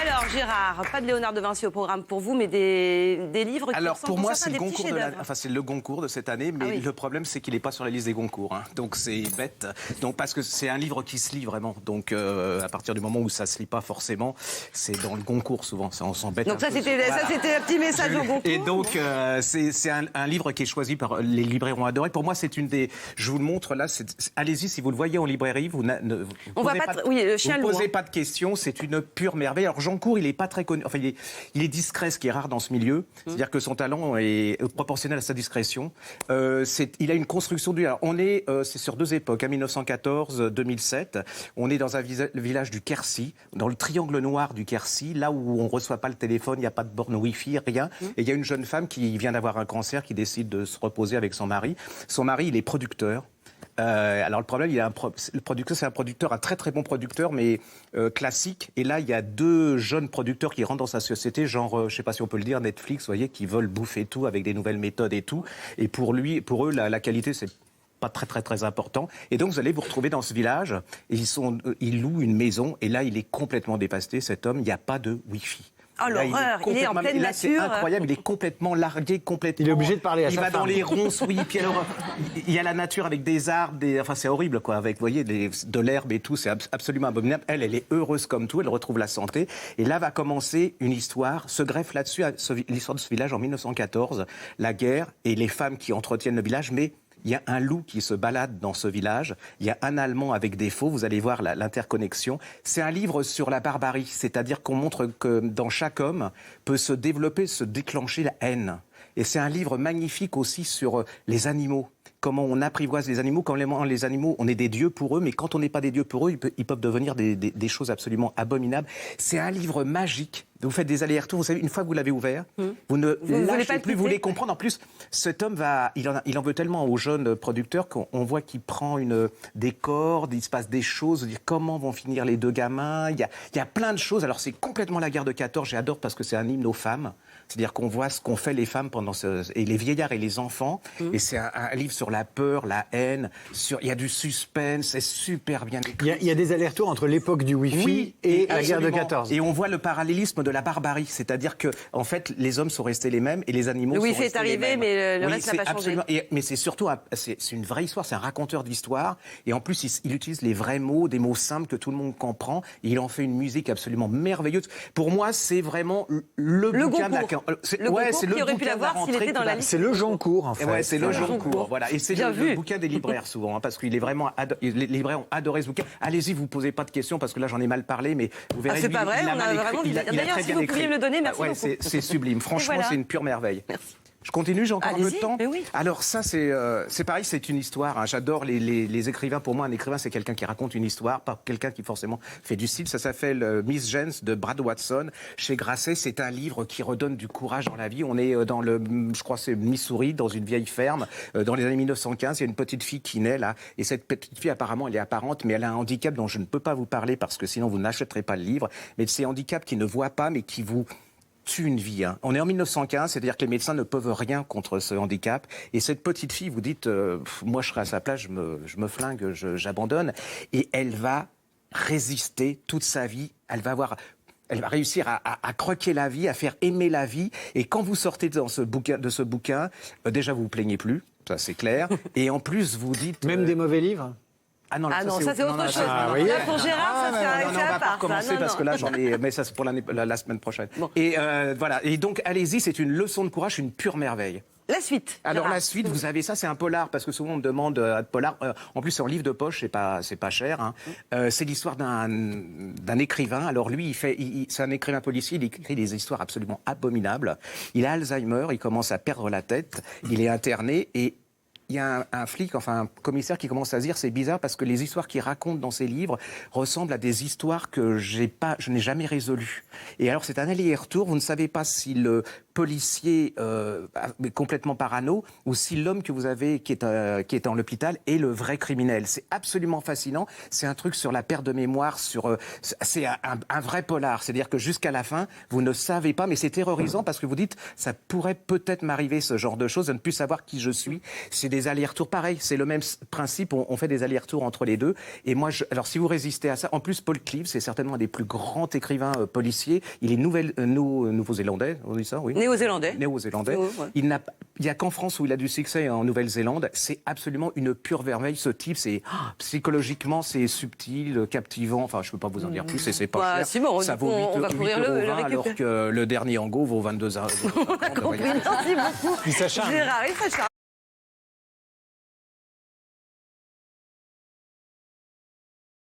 Alors Gérard, pas de Léonard de Vinci au programme pour vous, mais des livres qui Alors ressemblent pour moi, certains c'est le des petits Goncourt chefs-d'œuvre. enfin c'est le Goncourt de cette année, mais Ah oui. le problème c'est qu'il n'est pas sur la liste des Goncourt, hein. Donc c'est bête. Donc parce que c'est un livre qui se lit vraiment. Donc à partir du moment où ça se lit pas forcément, c'est dans le Goncourt souvent. Ça on s'embête. Donc ça c'était un petit message au Goncourt. Et donc c'est un livre qui est choisi par les libraires ont adoré. Pour moi, c'est une des. Je vous le montre là. Allez-y si vous le voyez en librairie, On voit pas. Oui, le chien vous loup. posez pas de questions. C'est une pure merveille. Alors Goncourt, il est pas très connu. Enfin, il est discret, ce qui est rare dans ce milieu. C'est-à-dire que son talent est proportionnel à sa discrétion. Il a une construction du. Alors, c'est sur deux époques, hein, 1914-2007. On est dans un village du Quercy, dans le triangle noir du Quercy, là où on reçoit pas le téléphone, il n'y a pas de borne Wi-Fi, rien. Et il y a une jeune femme qui vient d'avoir un cancer, qui décide de se reposer avec son mari. Son mari, il est producteur. Alors le problème, le producteur, c'est un très très bon producteur, mais classique. Et là, il y a deux jeunes producteurs qui rentrent dans sa société, genre, je sais pas si on peut le dire, Netflix, vous voyez, qui veulent bouffer tout avec des nouvelles méthodes et tout. Et pour eux, la qualité, c'est pas très très très important. Et donc vous allez vous retrouver dans ce village. Et ils louent une maison. Et là, il est complètement dépassé, cet homme. Il n'y a pas de Wi-Fi. Oh l'horreur, il est en pleine nature. C'est nature. incroyable, il est complètement largué, complètement. Il est obligé de parler à sa femme. Il va dans les ronces, oui. Puis alors, il y a la nature avec des arbres, enfin c'est horrible quoi, avec, vous voyez, de l'herbe et tout, c'est absolument abominable. Elle est heureuse comme tout, elle retrouve la santé. Et là va commencer une histoire, se greffe là-dessus, l'histoire de ce village en 1914, la guerre et les femmes qui entretiennent le village, mais il y a un loup qui se balade dans ce village. Il y a un Allemand avec des faux. Vous allez voir l'interconnexion. C'est un livre sur la barbarie. C'est-à-dire qu'on montre que dans chaque homme peut se développer, se déclencher la haine. Et c'est un livre magnifique aussi sur les animaux. Comment on apprivoise les animaux. Comment les animaux, on est des dieux pour eux, mais quand on n'est pas des dieux pour eux, ils peuvent devenir des choses absolument abominables. C'est un livre magique. Vous faites des allers-retours, vous savez, une fois que vous l'avez ouvert, vous ne lâchez plus, vous voulez comprendre. En plus, cet homme il en veut tellement aux jeunes producteurs qu'on voit qu'il prend des cordes, il se passe des choses, dire comment vont finir les deux gamins. Il y a plein de choses. Alors c'est complètement la guerre de 14, j'adore parce que c'est un hymne aux femmes. C'est-à-dire qu'on voit ce qu'ont fait les femmes et les vieillards et les enfants. Et c'est un livre sur la peur, la haine, il y a du suspense, c'est super bien écrit. Il y a des allers-retours entre l'époque du Wi-Fi et la guerre de 14. Et on voit le parallélisme de la barbarie, c'est-à-dire que en fait les hommes sont restés les mêmes et les animaux sont restés les mêmes. Le Wi-Fi est arrivé, mais le reste n'a pas changé. Mais c'est surtout c'est une vraie histoire, c'est un raconteur d'histoire et en plus il utilise les vrais mots, des mots simples que tout le monde comprend. Et il en fait une musique absolument merveilleuse. Pour moi, c'est vraiment le bouquin de la... Le Goncourt qui aurait pu l'avoir s'il était dans la liste. C'est le Goncourt, en fait. Ouais, c'est le Goncourt, voilà. Et c'est le bouquin des libraires, souvent, hein, parce qu'il est vraiment... Les libraires ont adoré ce bouquin. Allez-y, vous ne posez pas de questions, parce que là, j'en ai mal parlé, mais vous verrez... c'est pas vrai, on a vraiment... D'ailleurs, si vous pouviez me le donner, merci beaucoup. C'est sublime. Franchement, c'est une pure merveille. Merci. Je continue, j'ai encore un peu de temps. Oui. Alors ça, c'est pareil, c'est une histoire. Hein. J'adore les écrivains. Pour moi, un écrivain, c'est quelqu'un qui raconte une histoire, pas quelqu'un qui forcément fait du style. Ça s'appelle Miss Jens de Brad Watson. Chez Grasset, c'est un livre qui redonne du courage dans la vie. On est dans je crois c'est Missouri, dans une vieille ferme. Dans les années 1915, il y a une petite fille qui naît là. Et cette petite fille, apparemment, elle est apparente, mais elle a un handicap dont je ne peux pas vous parler parce que sinon vous n'achèterez pas le livre. Mais c'est un handicap qui ne voit pas, mais qui vous... tue une vie. Hein. On est en 1915, c'est-à-dire que les médecins ne peuvent rien contre ce handicap. Et cette petite fille, vous dites, moi je serais à sa place, je me flingue, j'abandonne. Et elle va résister toute sa vie. Elle va réussir à croquer la vie, à faire aimer la vie. Et quand vous sortez de ce bouquin, déjà vous vous plaignez plus, ça c'est clair. Et en plus vous dites... Même des mauvais livres ? Ah non, ça c'est autre chose. Là, pour Gérard, ça c'est on va pas recommencer parce que là j'en ai, mais ça c'est pour la semaine prochaine. Bon. Et voilà. Et donc allez-y, c'est une leçon de courage, une pure merveille. La suite. Alors Gérard. La suite, vous avez ça, c'est un polar parce que souvent on me demande de polar. En plus c'est en livre de poche, c'est pas cher. Hein. C'est l'histoire d'un écrivain. Alors lui, c'est un écrivain policier. Il écrit des histoires absolument abominables. Il a Alzheimer, il commence à perdre la tête. Il est interné et il y a un flic, enfin un commissaire qui commence à se dire c'est bizarre parce que les histoires qu'il raconte dans ses livres ressemblent à des histoires que je n'ai jamais résolues. Et alors c'est un aller-retour, vous ne savez pas si le policier mais complètement parano ou si l'homme que vous avez qui est en l'hôpital est le vrai criminel. C'est absolument fascinant. C'est un truc sur la perte de mémoire, c'est un vrai polar. C'est-à-dire que jusqu'à la fin, vous ne savez pas, mais c'est terrorisant parce que vous dites, ça pourrait peut-être m'arriver ce genre de choses, de ne plus savoir qui je suis. C'est des allers-retours pareils. C'est le même principe. On fait des allers-retours entre les deux. Et moi, alors si vous résistez à ça, en plus, Paul Cleave, c'est certainement un des plus grands écrivains policiers. Il est nouveau-zélandais, on dit ça, oui. Néo-zélandais. Néo-zélandais. Ouais. Il n'y a qu'en France où il a du succès en Nouvelle-Zélande. C'est absolument une pure merveille. Ce type, psychologiquement, c'est subtil, captivant. Enfin, je ne peux pas vous en dire plus. Et c'est pas cher. Si bon, ça vaut 8, on va courir le 20, alors que le dernier Angot vaut 22 €. Merci beaucoup. Il s'acharne. Gérard, il s'acharne.